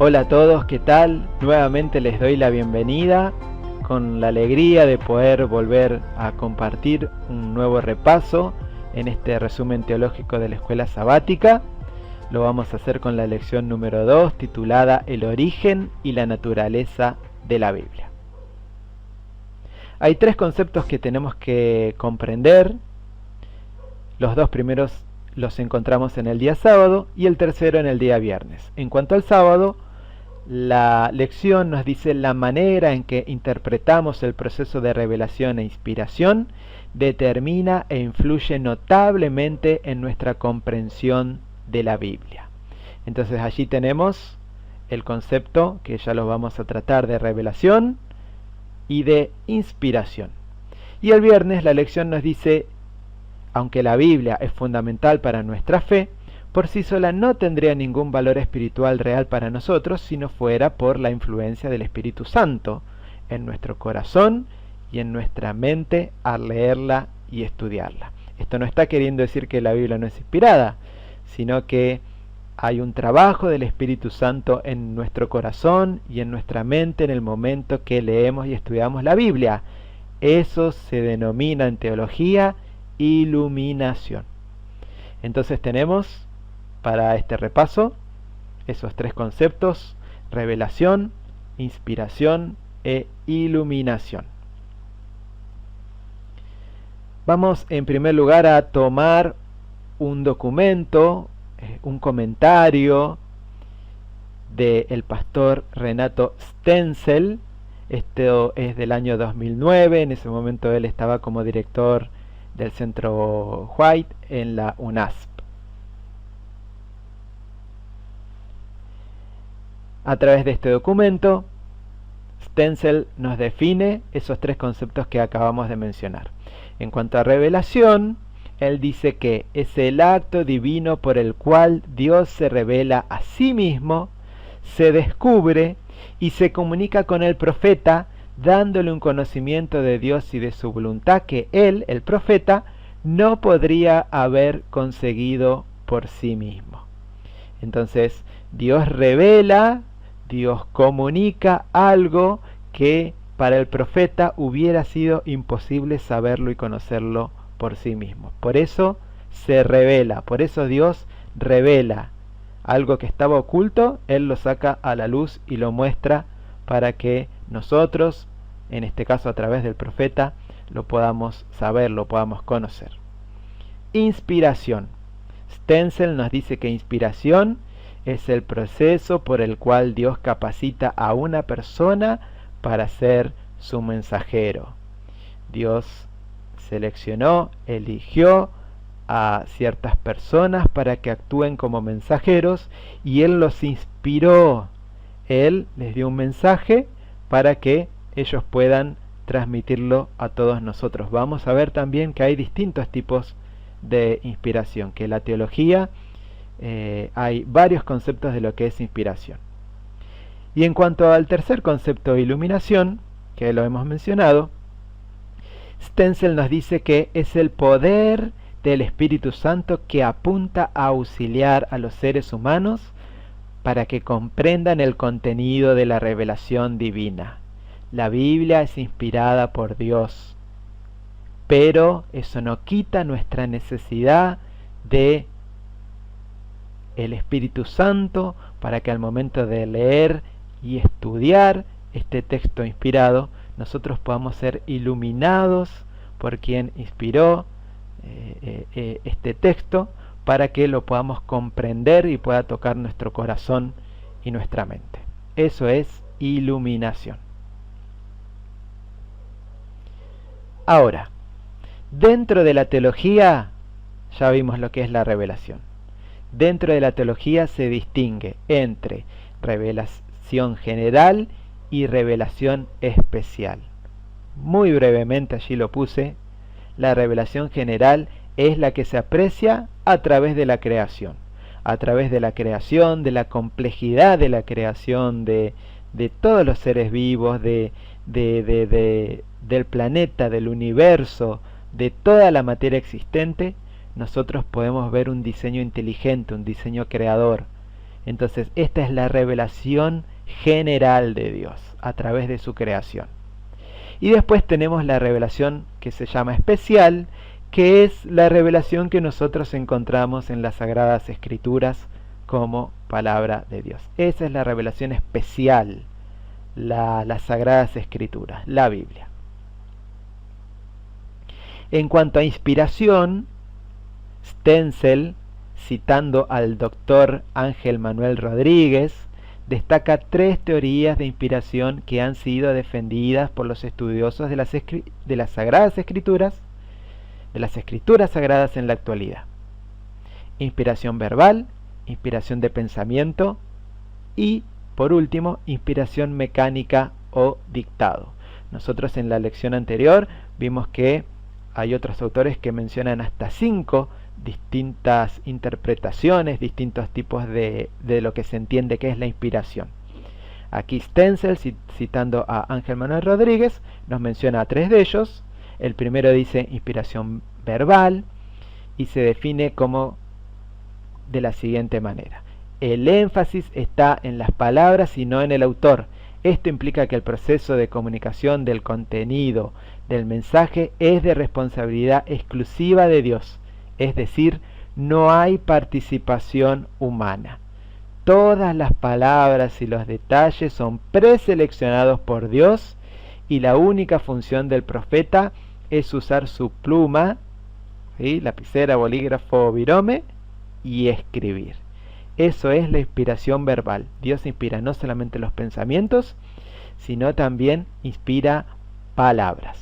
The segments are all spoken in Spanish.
Hola a todos, ¿qué tal? Nuevamente les doy la bienvenida con la alegría de poder volver a compartir un nuevo repaso en este resumen teológico de la Escuela Sabática. Lo vamos a hacer con la lección número 2 titulada El origen y la naturaleza de la Biblia. Hay tres conceptos que tenemos que comprender. Los dos primeros los encontramos en el día sábado y el tercero en el día viernes. En cuanto al sábado, la lección nos dice la manera en que interpretamos el proceso de revelación e inspiración determina e influye notablemente en nuestra comprensión de la Biblia. Entonces allí tenemos el concepto que ya lo vamos a tratar de revelación y de inspiración. Y el viernes la lección nos dice, aunque la Biblia es fundamental para nuestra fe, por sí sola no tendría ningún valor espiritual real para nosotros si no fuera por la influencia del Espíritu Santo en nuestro corazón y en nuestra mente al leerla y estudiarla. Esto no está queriendo decir que la Biblia no es inspirada, sino que hay un trabajo del Espíritu Santo en nuestro corazón y en nuestra mente en el momento que leemos y estudiamos la Biblia. Eso se denomina en teología iluminación. Entonces tenemos para este repaso esos tres conceptos: revelación, inspiración e iluminación. Vamos en primer lugar a tomar un documento, un comentario del pastor Renato Stenzel. Esto es del año 2009, en ese momento él estaba como director del Centro White en la UNASP. A través de este documento, Stenzel nos define esos tres conceptos que acabamos de mencionar. En cuanto a revelación, él dice que es el acto divino por el cual Dios se revela a sí mismo, se descubre y se comunica con el profeta, dándole un conocimiento de Dios y de su voluntad que él, el profeta, no podría haber conseguido por sí mismo. Entonces, Dios revela, Dios comunica algo que para el profeta hubiera sido imposible saberlo y conocerlo por sí mismo. Por eso se revela, por eso Dios revela algo que estaba oculto, Él lo saca a la luz y lo muestra para que nosotros, en este caso a través del profeta, lo podamos saber, lo podamos conocer. Inspiración. Stenzel nos dice que inspiración es el proceso por el cual Dios capacita a una persona para ser su mensajero. Dios seleccionó, eligió a ciertas personas para que actúen como mensajeros y Él los inspiró. Él les dio un mensaje para que ellos puedan transmitirlo a todos nosotros. Vamos a ver también que hay distintos tipos de inspiración, que la teología hay varios conceptos de lo que es inspiración. Y en cuanto al tercer concepto, iluminación, que lo hemos mencionado, Stenzel nos dice que es el poder del Espíritu Santo que apunta a auxiliar a los seres humanos para que comprendan el contenido de la revelación divina. La Biblia es inspirada por Dios, pero eso no quita nuestra necesidad de el Espíritu Santo para que al momento de leer y estudiar este texto inspirado, nosotros podamos ser iluminados por quien inspiró este texto, para que lo podamos comprender y pueda tocar nuestro corazón y nuestra mente. Eso es iluminación. Ahora, dentro de la teología ya vimos lo que es la revelación. Dentro de la teología se distingue entre revelación general y revelación especial. Muy brevemente allí lo puse. La revelación general es la que se aprecia a través de la creación. A través de la creación, de la complejidad de la creación, de todos los seres vivos, del planeta, del universo, de toda la materia existente, nosotros podemos ver un diseño inteligente, un diseño creador, Entonces, esta es la revelación general de Dios a través de su creación. Y después tenemos la revelación que se llama especial, que es la revelación que nosotros encontramos en las Sagradas Escrituras como palabra de Dios. Esa es la revelación especial, las Sagradas Escrituras, la Biblia. En cuanto a inspiración, Stenzel, citando al doctor Ángel Manuel Rodríguez, destaca 3 teorías de inspiración que han sido defendidas por los estudiosos de las Sagradas Escrituras, de las Escrituras Sagradas en la actualidad. Inspiración verbal, inspiración de pensamiento y, por último, inspiración mecánica o dictado. Nosotros en la lección anterior vimos que hay otros autores que mencionan hasta 5 distintas interpretaciones, distintos tipos de lo que se entiende que es la inspiración. Aquí Stenzel, citando a Ángel Manuel Rodríguez, nos menciona 3 de ellos. El primero dice inspiración verbal y se define como de la siguiente manera: el énfasis está en las palabras y no en el autor. Esto implica que el proceso de comunicación del contenido del mensaje es de responsabilidad exclusiva de Dios, es decir, no hay participación humana. Todas las palabras y los detalles son preseleccionados por Dios y la única función del profeta es usar su pluma, ¿sí?, lapicera, bolígrafo, virome, y escribir. Eso es la inspiración verbal. Dios inspira no solamente los pensamientos, sino también inspira palabras.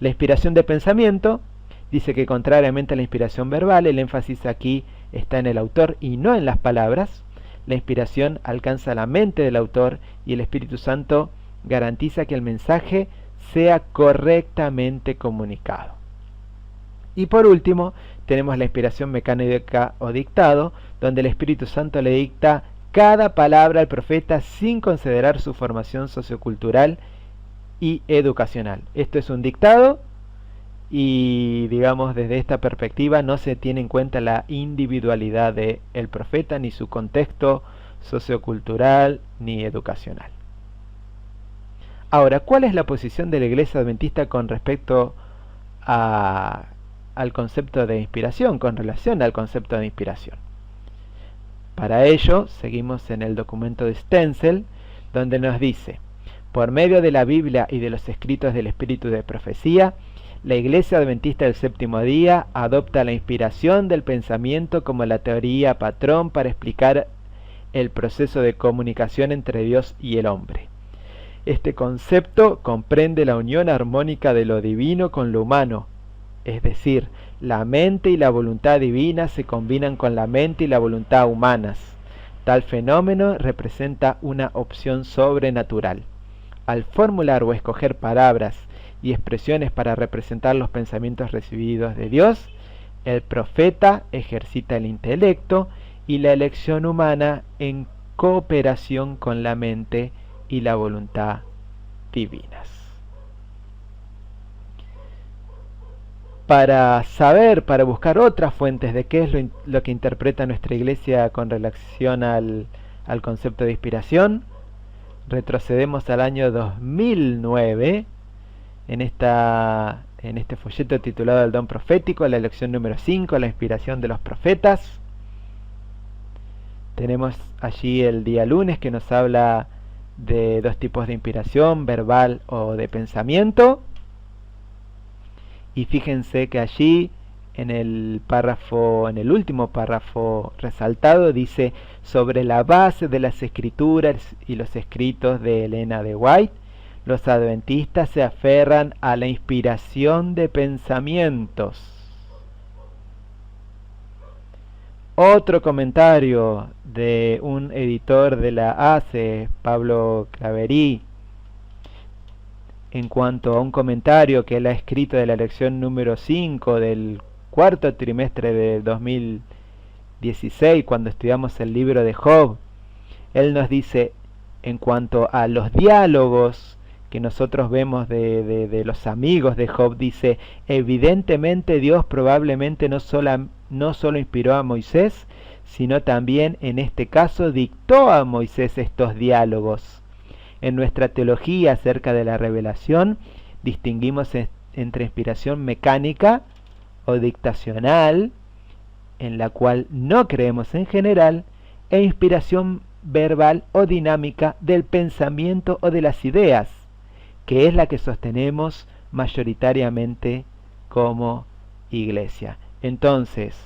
La inspiración de pensamiento dice que, contrariamente a la inspiración verbal, el énfasis aquí está en el autor y no en las palabras. La inspiración alcanza la mente del autor y el Espíritu Santo garantiza que el mensaje sea correctamente comunicado. Y por último, tenemos la inspiración mecánica o dictado, donde el Espíritu Santo le dicta cada palabra al profeta sin considerar su formación sociocultural y educacional. Esto es un dictado y, digamos, desde esta perspectiva no se tiene en cuenta la individualidad del profeta, ni su contexto sociocultural ni educacional. Ahora, ¿cuál es la posición de la Iglesia Adventista con respecto al concepto de inspiración, con relación al concepto de inspiración? Para ello, seguimos en el documento de Stenzel, donde nos dice: por medio de la Biblia y de los escritos del Espíritu de Profecía, la Iglesia Adventista del Séptimo Día adopta la inspiración del pensamiento como la teoría patrón para explicar el proceso de comunicación entre Dios y el hombre. Este concepto comprende la unión armónica de lo divino con lo humano, es decir, la mente y la voluntad divina se combinan con la mente y la voluntad humanas. Tal fenómeno representa una opción sobrenatural. Al formular o escoger palabras y expresiones para representar los pensamientos recibidos de Dios, el profeta ejercita el intelecto y la elección humana en cooperación con la mente y la voluntad divinas. Para buscar otras fuentes de qué es lo que interpreta nuestra Iglesia con relación al concepto de inspiración, retrocedemos al año 2009 en este folleto titulado El don profético, la lección número 5, la inspiración de los profetas. Tenemos allí el día lunes que nos habla de 2 tipos de inspiración, verbal o de pensamiento. Y fíjense que allí en el último párrafo resaltado dice: sobre la base de las escrituras y los escritos de Elena de White, los adventistas se aferran a la inspiración de pensamientos. Otro comentario de un editor de la ACE, Pablo Claverí, en cuanto a un comentario que él ha escrito de la lección número 5 del 4º trimestre de 2016, cuando estudiamos el libro de Job. Él nos dice, en cuanto a los diálogos que nosotros vemos de los amigos de Job, dice: evidentemente Dios probablemente no solo inspiró a Moisés, sino también en este caso dictó a Moisés estos diálogos. En nuestra teología acerca de la revelación distinguimos entre inspiración mecánica o dictacional, en la cual no creemos en general, e inspiración verbal o dinámica del pensamiento o de las ideas, que es la que sostenemos mayoritariamente como iglesia. Entonces,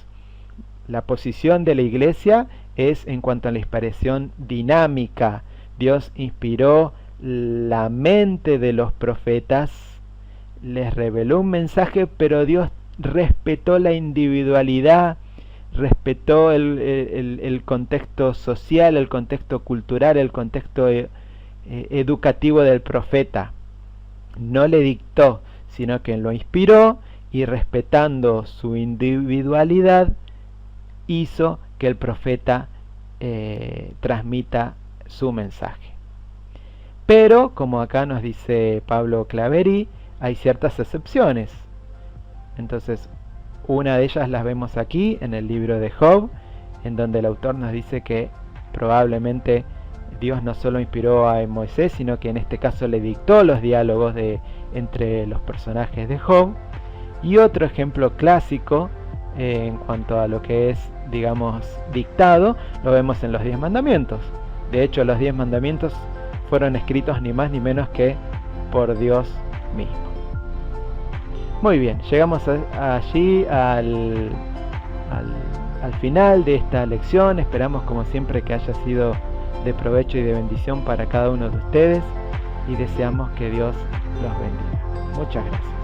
la posición de la iglesia es en cuanto a la inspiración dinámica. Dios inspiró la mente de los profetas, les reveló un mensaje, pero Dios respetó la individualidad, respetó el contexto social, el contexto cultural, el contexto educativo del profeta. No le dictó, sino que lo inspiró y respetando su individualidad hizo que el profeta transmita su mensaje. Pero, como acá nos dice Pablo Claveri, hay ciertas excepciones. Entonces, una de ellas las vemos aquí en el libro de Job, en donde el autor nos dice que probablemente Dios no solo inspiró a Moisés, sino que en este caso le dictó los diálogos entre los personajes de Job. Y otro ejemplo clásico en cuanto a lo que es, digamos, dictado, lo vemos en los 10 mandamientos. De hecho, los 10 mandamientos fueron escritos ni más ni menos que por Dios mismo. Muy bien, llegamos allí al final de esta lección. Esperamos como siempre que haya sido de provecho y de bendición para cada uno de ustedes y deseamos que Dios los bendiga. Muchas gracias.